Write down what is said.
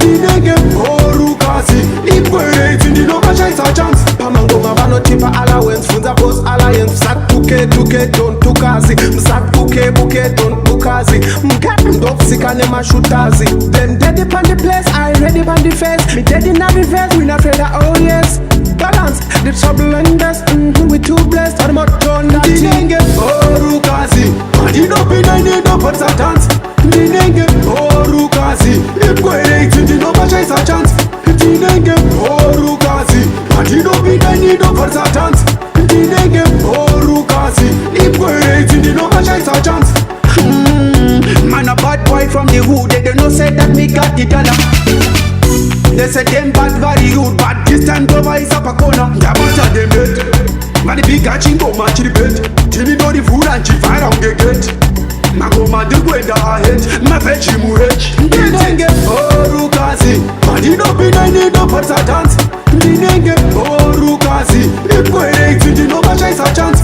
ndinenge mhorukazi ibwereti ndinobashaisa chance pamangoma vanotipa allowance funza boss alliance msatuke dontukazi msatuke dontukazi ndopsika nemashutazi them dead upon the place I ready upon the face me dead in the reverse we not afraid of oh yes balance the trouble and dust we too blessed I'm not done that ndinenge mhorukazi ndinopinda ndinopotsa dance ndinenge mhorukazi ibwereti ndinobashaisa chance ndinenge mhorukazi ndinopinda ndinopotsa dance ndinenge mhorukazi ibwereti ndinobashaisa chance Man a bad boy from the hood, they don't know say that me got the dollar. They say them bad very rude, but this time over is up a corner. Dabata them dead, man the big catching go match the bed. Till you know the food and she fire on the gate. Na go man the way that I hate, my veggie muhech. Ndinenge mhorukazi, ndinopinda ndinopotsa dance. Ndinenge mhorukazi, ibwereti ndinobashaisa chance.